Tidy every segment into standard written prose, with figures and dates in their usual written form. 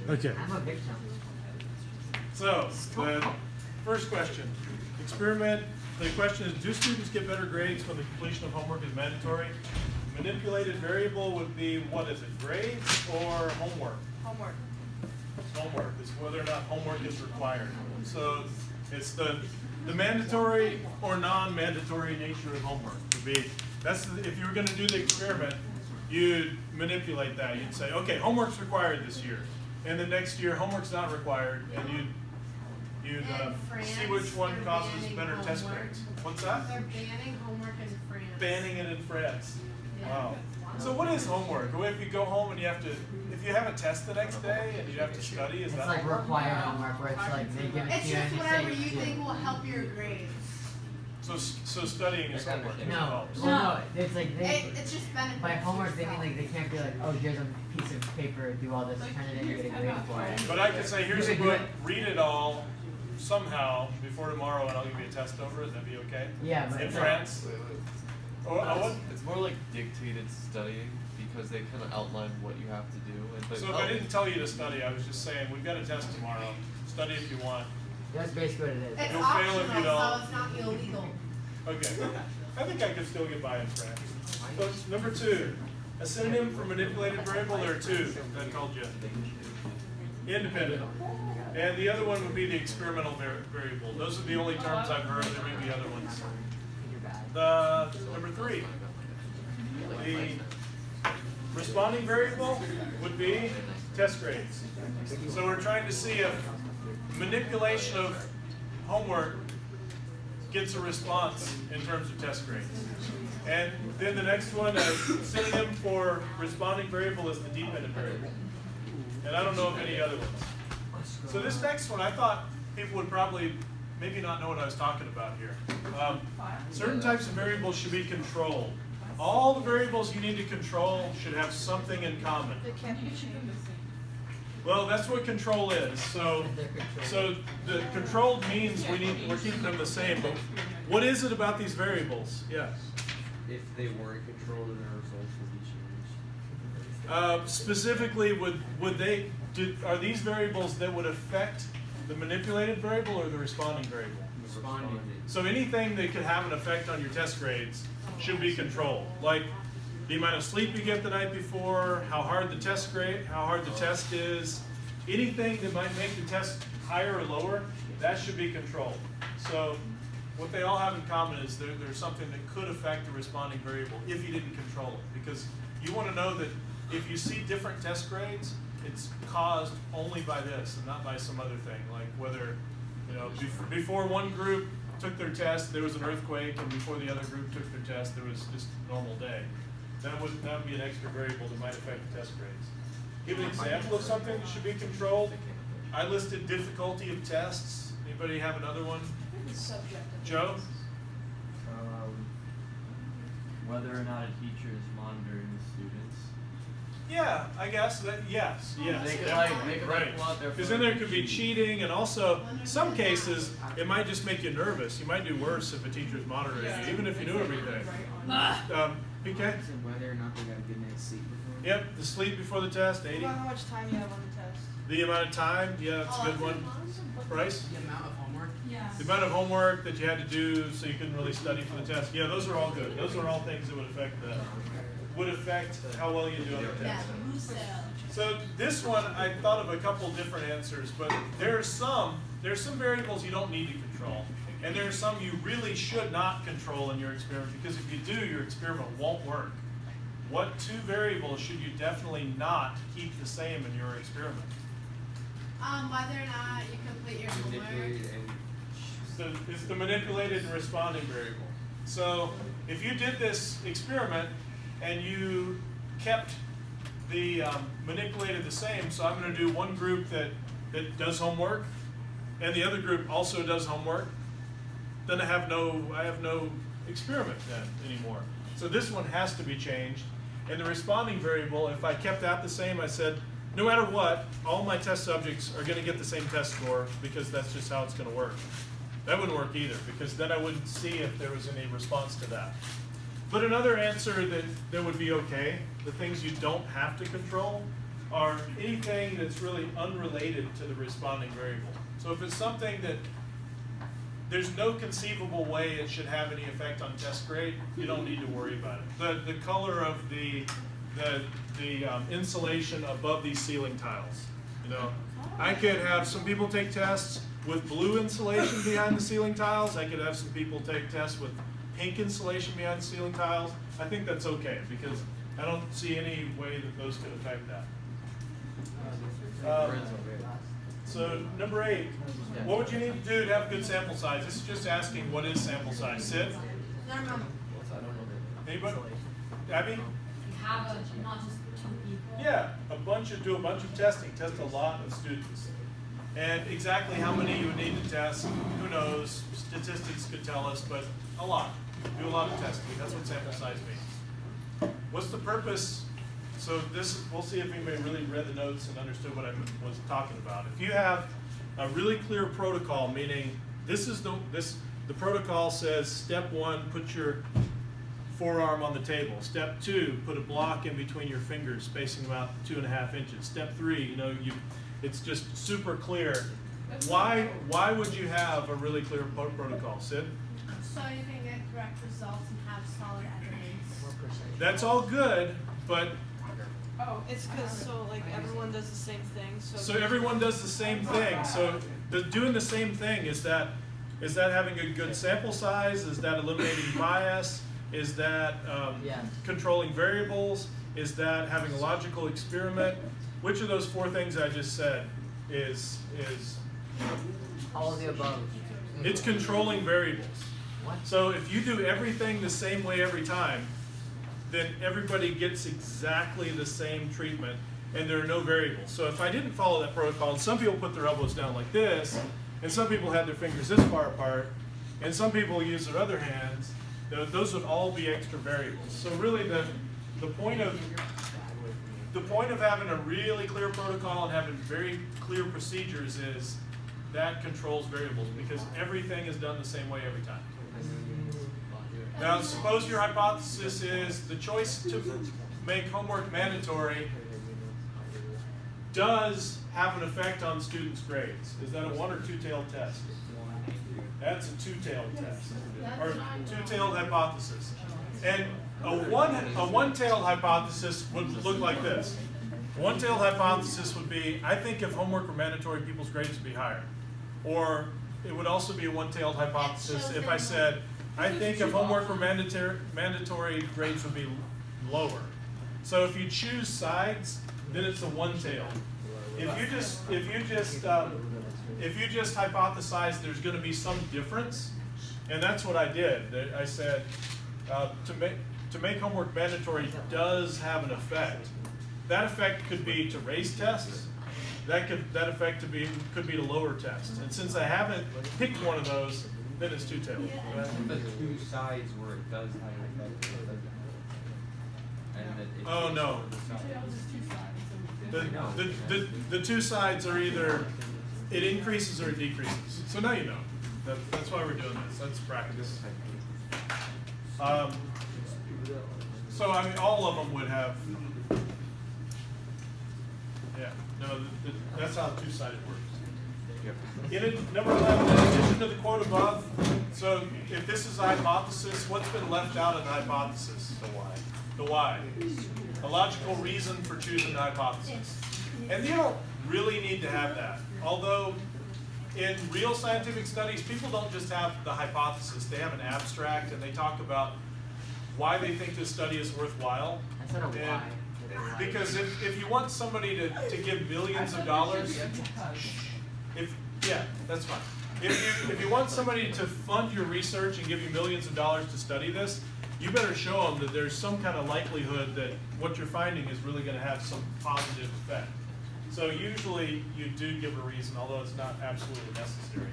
Okay. I'm a victim. So, the first question. Experiment. The question is, do students get better grades when the completion of homework is mandatory? Manipulated variable would be, what is it, grades or homework? Homework. Homework. It's whether or not homework is required. So, it's the mandatory or non-mandatory nature of homework. Would be, if you were going to do the experiment, you'd manipulate that. You'd say, okay, homework's required this year. And the next year, homework's not required, and you'd see which one causes better test grades. What's that? They're banning homework in France. Banning it in France. Yeah. Wow. So what is homework? Well, if you go home and you have to, if you have a test the next day and you have to study, is It's that like homework? required homework where it's like they give it It's to you just and they whatever say you do. think will help your grades. So studying is homework. No, No. well, no, it's like they, It's just benefits. by homework they mean like they can't be like, oh, here's a piece of paper, do all this, turn it in, you get a grade for it. But I could say, here's a You could do book, it. read it all somehow before tomorrow, and I'll give you a test over it. That'd be okay? Yeah, but In it's France? Or what? It's more like dictated studying because they kind of outline what you have to do. But So if I didn't tell you to study, I was just saying, we've got a test tomorrow. Study if you want. that's basically what it is. It's You'll fail if you optional, don't. so it's not illegal. Okay. I think I could still get by in France. So number 2, a synonym for manipulated variable. There are 2 that I told you. Independent. And the other one would be the experimental variable. Those are the only terms I've heard. There may be other ones. Number 3, the responding variable would be test grades. So we're trying to see if manipulation of homework gets a response in terms of test grades. And then the next one, a synonym for responding variable is the dependent variable. And I don't know of any other ones. So this next one, I thought people would probably maybe not know what I was talking about here. Certain types of variables should be controlled. All the variables you need to control should have something in common. They can't be changed. Well, that's what control is. So the controlled means we're keeping them the same. But what is it about these variables? Yeah. If they weren't controlled, then the results would be changed. Specifically, are these variables that would affect the manipulated variable or the responding variable? Responding. So anything that could have an effect on your test grades should be controlled. Like the amount of sleep you get the night before, how hard the test is, anything that might make the test higher or lower, that should be controlled. So what they all have in common is there's something that could affect the responding variable if you didn't control it. Because you want to know that if you see different test grades, it's caused only by this and not by some other thing. Like whether, before one group took their test, there was an earthquake, and before the other group took their test, there was just a normal day. That would be an extra variable that might affect the test grades. Give an example of something that should be controlled. I listed difficulty of tests. Anybody have another one? Subjective. Joe? Whether or not a teacher is monitoring the students. Yeah, I guess that, yes. They could Definitely. like pull out their Because then there could be cheating, and also, some cases, it might just make you nervous. You might do worse if a teacher's monitoring you, even if you knew everything. PK? Whether or not they got a good night's sleep before. Yep, the sleep before the test, What 80. about how much time you have on the test? The amount of time, yeah, that's a good one. Bryce? The amount of homework. Yeah. The amount of homework that you had to do so you couldn't really study for the test. Yeah, those are all good. Those are all things that would affect how well you do on the Yeah. test. So this one, I thought of a couple different answers, but there's some variables you don't need to control. And there are some you really should not control in your experiment, because if you do, your experiment won't work. What 2 variables should you definitely not keep the same in your experiment? Whether or not you complete your homework. Manipulated and It's the manipulated and responding variable. So if you did this experiment and you kept the manipulated the same, so I'm going to do one group that does homework and the other group also does homework, then I have no experiment then anymore. So this one has to be changed. And the responding variable, if I kept that the same, I said, no matter what, all my test subjects are going to get the same test score, because that's just how it's going to work. That wouldn't work either, because then I wouldn't see if there was any response to that. But another answer that would be okay, the things you don't have to control, are anything that's really unrelated to the responding variable. So if it's something that there's no conceivable way it should have any effect on test grade, you don't need to worry about it. The color of the insulation above these ceiling tiles, you know, I could have some people take tests with blue insulation behind the ceiling tiles. I could have some people take tests with pink insulation behind the ceiling tiles. I think that's okay because I don't see any way that those could affect that. So number 8, what would you need to do to have a good sample size? This is just asking what is sample size. Sid? Anybody? Abby? You have a, not just 2 people. Yeah, do a bunch of testing, test a lot of students. And exactly how many you would need to test, who knows, statistics could tell us, but a lot. Do a lot of testing, that's what sample size means. What's the purpose? So we'll see if anybody really read the notes and understood what I was talking about. If you have a really clear protocol, meaning the protocol says step 1, put your forearm on the table. Step 2, put a block in between your fingers, spacing about 2.5 inches. Step 3, it's just super clear. Why would you have a really clear protocol, Sid? So you can get correct results and have solid evidence. That's all good, but Oh, it's because everyone does the same thing. so everyone does the same thing. So doing the same thing, is that having a good sample size? Is that eliminating bias? Is that controlling variables? Is that having a logical experiment? Which of those 4 things I just said is All of the above. it's controlling variables. What? So if you do everything the same way every time, then everybody gets exactly the same treatment and there are no variables. So if I didn't follow that protocol, and some people put their elbows down like this, and some people had their fingers this far apart, and some people use their other hands, those would all be extra variables. So really the point of having a really clear protocol and having very clear procedures is that controls variables because everything is done the same way every time. Now suppose your hypothesis is the choice to make homework mandatory does have an effect on students' grades. Is that a 1 or 2-tailed test? That's a 2-tailed test, or 2-tailed hypothesis. And a one-tailed hypothesis would look like this. A one-tailed hypothesis would be, I think if homework were mandatory, people's grades would be higher. Or it would also be a one-tailed hypothesis if I said, I think if homework were mandatory, grades would be lower. So if you choose sides, then it's a one-tailed. If you just hypothesize there's going to be some difference, and that's what I did. I said to make homework mandatory does have an effect. That effect could be to raise tests. That effect could be to lower tests. And since I haven't picked one of those, then it's 2-tailed. The 2 sides where it does have an effect, or doesn't have an effect. And that it Oh, takes no. over the side. The 2 sides are either it increases or it decreases. So now you know. That's why we're doing this. That's practice. So I mean, all of them would have. Yeah. No, that's how 2-sided works. Number 11, in addition to the quote above, so if this is a hypothesis, what's been left out of the hypothesis? The why. A logical reason for choosing the hypothesis. And you don't really need to have that. Although in real scientific studies, people don't just have the hypothesis, they have an abstract and they talk about why they think this study is worthwhile. Instead of why. Because if you want somebody to give millions of dollars, that's fine. If you want somebody to fund your research and give you millions of dollars to study this, you better show them that there's some kind of likelihood that what you're finding is really going to have some positive effect. So usually you do give a reason, although it's not absolutely necessary.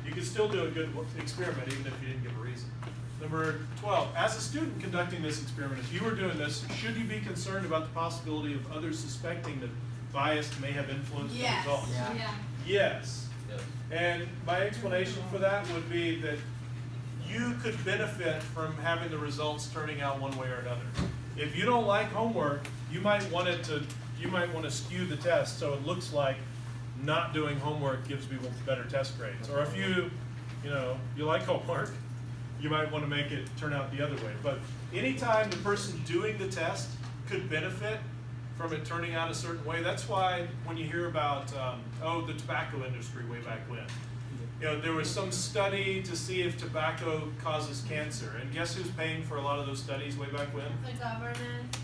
You can still do a good experiment even if you didn't give a reason. Number 12, as a student conducting this experiment, if you were doing this, should you be concerned about the possibility of others suspecting that bias may have influenced the results? Yeah. Yes. And my explanation for that would be that you could benefit from having the results turning out one way or another. If you don't like homework, you might want it to you might want to skew the test so it looks like not doing homework gives people better test grades. Or if you like homework, you might want to make it turn out the other way. But anytime the person doing the test could benefit from it turning out a certain way, that's why when you hear about, the tobacco industry way back when, there was some study to see if tobacco causes cancer. And guess who's paying for a lot of those studies way back when? The government.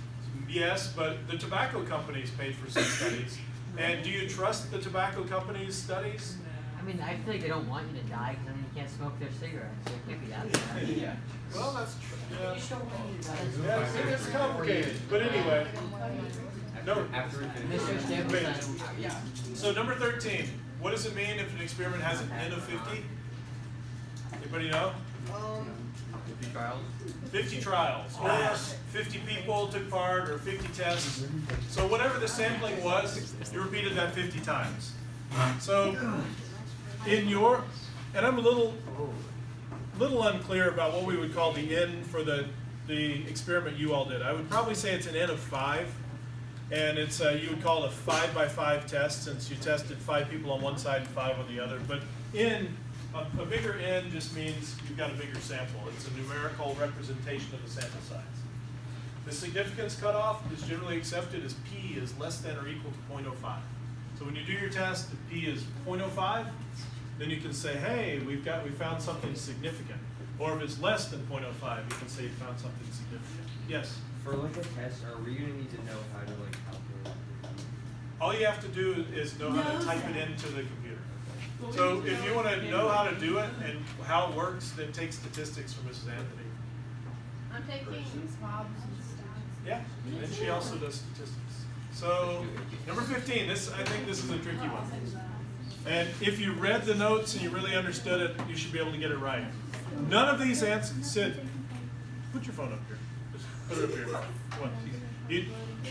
Yes, but the tobacco companies paid for some studies. And do you trust the tobacco companies' studies? I mean, I feel like they don't want you to die because then you can't smoke their cigarettes. So it can't be that bad. Yeah. Well, that's true. Yeah. You just don't want you to die. Yeah, it's complicated. But anyway, no. After we finish. Mr. Stapleton. So number 13, what does it mean if an experiment has an N of 50? Anybody know? 50 trials? 50 trials, or 50 people took part, or 50 tests. So whatever the sampling was, you repeated that 50 times. So in your, and I'm a little unclear about what we would call the N for the experiment you all did. I would probably say it's an N of 5, and it's you would call it a 5 by 5 test since you tested 5 people on one side and 5 on the other. But a bigger N just means you've got a bigger sample. It's a numerical representation of the sample size. The significance cutoff is generally accepted as P is less than or equal to 0.05. So when you do your test, if P is 0.05, then you can say, hey, we found something significant. Or if it's less than 0.05, you can say you found something significant. Yes? For like a test, are we gonna need to know how to like calculate? All you have to do is know how to type it into the computer. So if you want to know how to do it and how it works, then take statistics from Mrs. Anthony. I'm taking swabs and stats. Yeah, and she also does statistics. So number 15, I think this is a tricky one. And if you read the notes and you really understood it, you should be able to get it right. None of these answers, Sid, put your phone up here. Just put it up here. Come on.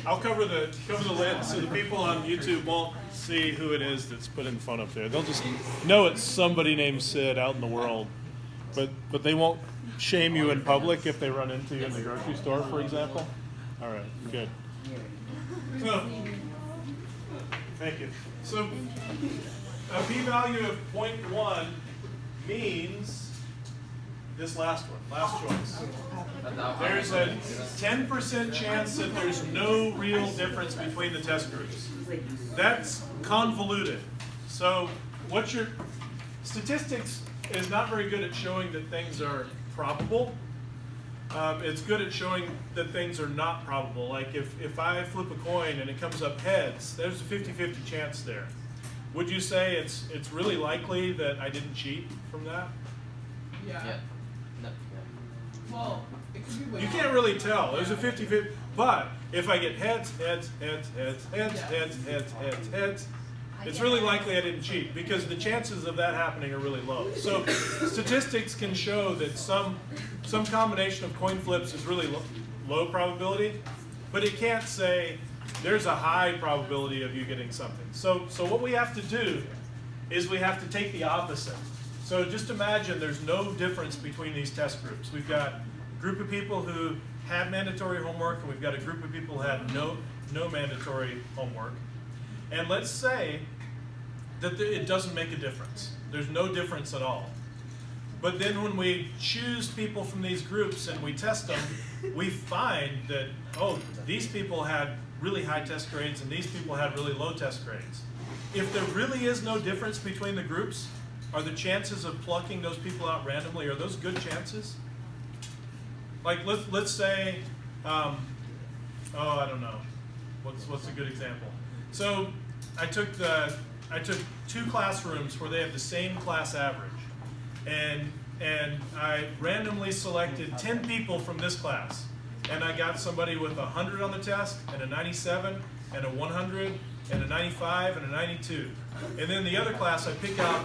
I'll cover the lid so the people on YouTube won't see who it is that's putting the phone up there. They'll just know it's somebody named Sid out in the world, but they won't shame you in public if they run into you in the grocery store, for example. All right, good. So, thank you. So, a p-value of 0.1 means this last one, last choice. There's a 10% chance that there's no real difference between the test groups. That's convoluted. So what your statistics is not very good at showing that things are probable. It's good at showing that things are not probable. Like if I flip a coin and it comes up heads, there's a 50-50 chance there. Would you say it's really likely that I didn't cheat from that? Yeah. No. Well, it could be You can't really tell. There's a 50-50. But if I get heads, it's really likely I didn't cheat because the chances of that happening are really low. So statistics can show that some combination of coin flips is really low probability, but it can't say there's a high probability of you getting something. So what we have to do is we have to take the opposite. So just imagine there's no difference between these test groups. We've got a group of people who had mandatory homework, and we've got a group of people who had no mandatory homework. And let's say that it doesn't make a difference. There's no difference at all. But then when we choose people from these groups and we test them, we find that, oh, these people had really high test grades and these people had really low test grades. If there really is no difference between the groups, are the chances of plucking those people out randomly, are those good chances? Like let's say, I don't know, what's a good example? So I took 2 classrooms where they have the same class average, and I randomly selected 10 people from this class, and I got somebody with 100 on the test, and a 97, and a 100, and a 95, and a 92. And then the other class I pick out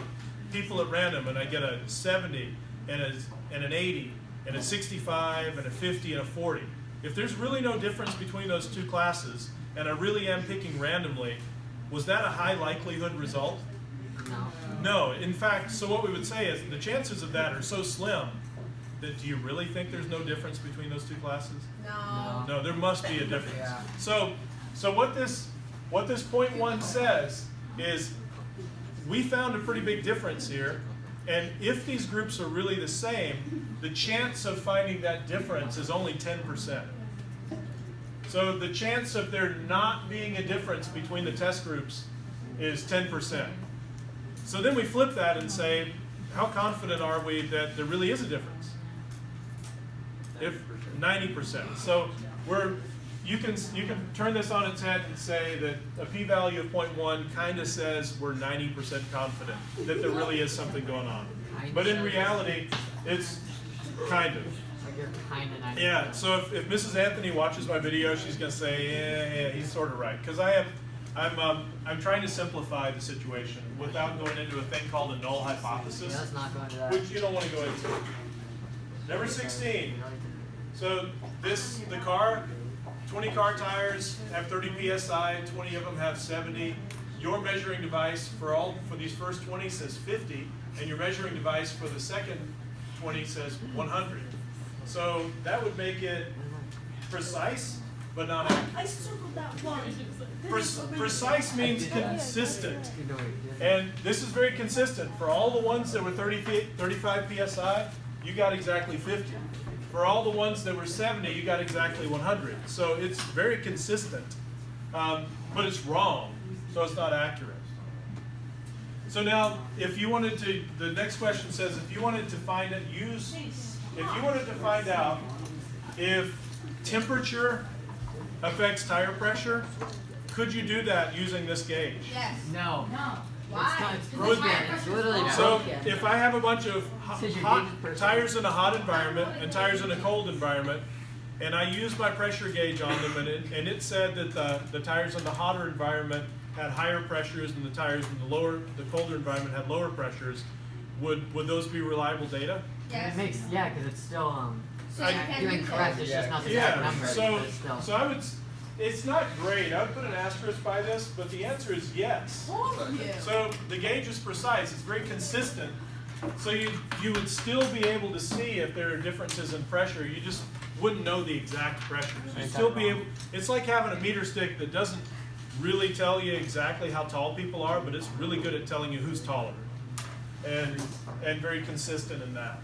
people at random, and I get a 70, and an 80, and a 65, and a 50, and a 40. If there's really no difference between those 2 classes, and I really am picking randomly, was that a high likelihood result? No. In fact, so what we would say is the chances of that are so slim that do you really think there's no difference between those 2 classes? No. No, there must be a difference. So what this what this 0.1 says is we found a pretty big difference here, and if these groups are really the same, the chance of finding that difference is only 10%. So the chance of there not being a difference between the test groups is 10%. So then we flip that and say, how confident are we that there really is a difference? If 90%. So you can turn this on its head and say that a p-value of 0.1 kind of says we're 90% confident that there really is something going on. But in reality, it's kind of. Like you're kind of 90%. Yeah, so if Mrs. Anthony watches my video, she's gonna say, yeah, he's sort of right, because I'm trying to simplify the situation without going into a thing called a null hypothesis, Yeah, let's not go into that. which you don't want to go into. Number 16. So the car, 20 car tires have 30 psi, 20 of them have 70. Your measuring device for these first 20 says 50, and your measuring device for the second 20 says 100. So that would make it precise, but not accurate. I circled that one. Precise means consistent. You know what you did. And this is very consistent. For all the ones that were 35 psi, you got exactly 50. For all the ones that were 70, you got exactly 100. So it's very consistent, but it's wrong, so it's not accurate. So now, if you wanted to, the next question says, if you wanted to find out if temperature affects tire pressure, could you do that using this gauge? Yes. No. No. It's broken. It's literally So broken. if I have a bunch of Says your hot gauge is perfect. tires in a hot environment and tires in a cold environment, and I use my pressure gauge on them, and it said that the tires in the hotter environment had higher pressures and the tires in the colder environment had lower pressures, would those be reliable data? Yes. It makes, yeah, because it's still So you can doing do correct. that. It's just not the exact Yeah. number. So but it's still. so I would. It's not great. I would put an asterisk by this, but the answer is yes. Oh, yeah. So the gauge is precise, it's very consistent. So you would still be able to see if there are differences in pressure, you just wouldn't know the exact pressures. You'd still be able, it's like having a meter stick that doesn't really tell you exactly how tall people are, but it's really good at telling you who's taller. And very consistent in that.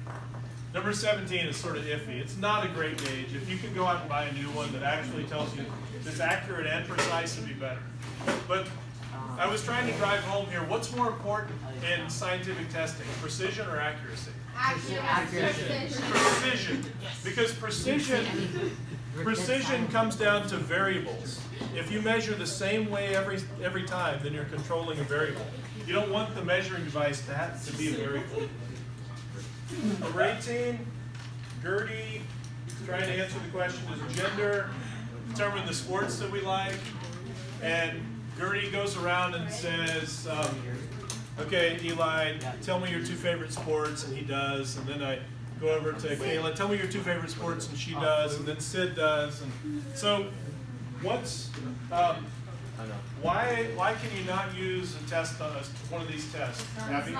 Number 17 is sort of iffy. It's not a great gauge. If you could go out and buy a new one that actually tells you it's accurate and precise, it'd be better. But I was trying to drive home here. What's more important in scientific testing, precision or accuracy? Accuracy. Precision. Because precision comes down to variables. If you measure the same way every time, then you're controlling a variable. You don't want the measuring device to be a variable. Number 18, Gertie, trying to answer the question, is gender determine the sports that we like? And Gertie goes around and says, okay, Eli, tell me your 2 favorite sports, and he does. And then I go over to Kayla, tell me your 2 favorite sports, and she does. And then Sid does. And so, why can you not use a test on one of these tests? Abby?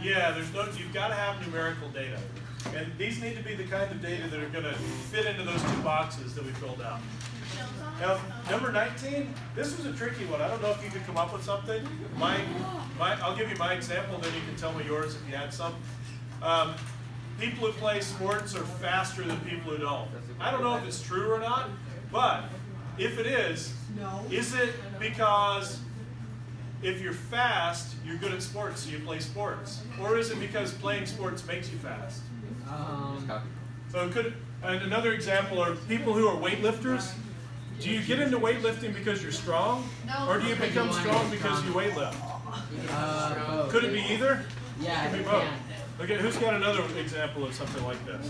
Yeah, you've got to have numerical data. And these need to be the kind of data that are going to fit into those 2 boxes that we filled out. Now, number 19, this was a tricky one. I don't know if you could come up with something. I'll give you my example, then you can tell me yours if you had some. People who play sports are faster than people who don't. I don't know if it's true or not, but if it is it because if you're fast, you're good at sports, so you play sports? Or is it because playing sports makes you fast? So and another example are people who are weightlifters. Do you get into weightlifting because you're strong? No. Or do you become strong because you weightlift? Could it be either? Yeah, It could be you both. can. Okay, who's got another example of something like this?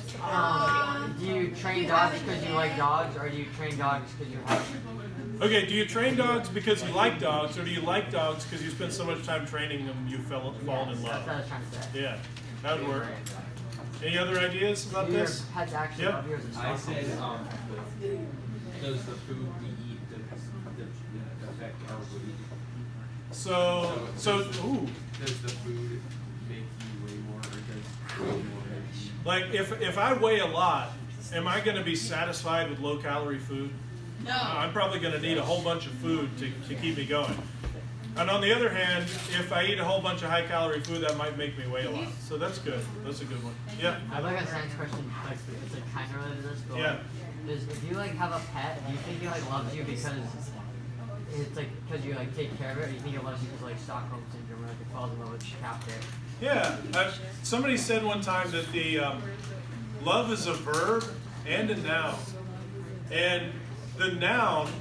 Do you train dogs because you like dogs, or do you train dogs because you have them? Okay, do you train dogs because you like dogs, or do you like dogs because you spend so much time training them you've fallen in That's love? what I was trying to say. Yeah, that would work. Any other ideas about Do your this? pets actually Yep. love yours as I well? said, does the food we eat affect our weight? So, ooh, Does the food make you weigh more, or does weigh more make you? like if I weigh a lot, am I going to be satisfied with low-calorie food? No. I'm probably going to need a whole bunch of food to keep me going. And on the other hand, if I eat a whole bunch of high-calorie food, that might make me weigh a lot. So that's good. That's a good one. Yeah. I have like a science question, like it's like kind of related to this, but Yeah. like, if you like have a pet, do you think it like loves you because it's like because you like take care of it, or do you think it loves you because like Stockholm syndrome, or like it falls in love with its captor? Yeah. Somebody said one time that the love is a verb and a noun, and the noun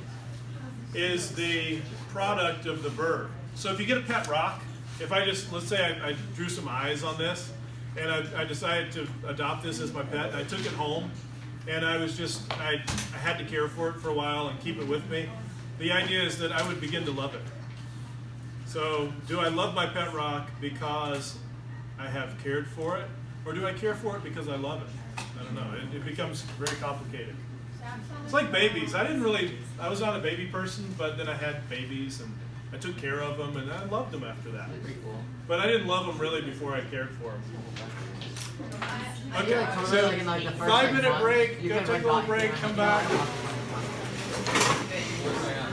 is the product of the verb. So if you get a pet rock, if I just, let's say I drew some eyes on this, and I decided to adopt this as my pet, I took it home, and I had to care for it for a while and keep it with me. The idea is that I would begin to love it. So do I love my pet rock because I have cared for it, or do I care for it because I love it? I don't know. It becomes very complicated. It's like babies. I was not a baby person, but then I had babies and I took care of them and I loved them after that. That's pretty cool. But I didn't love them really before I cared for them. I feel like totally so like in like the first 5-minute month, break, you go can, take like, a little not- break, you come know, back. What's going on?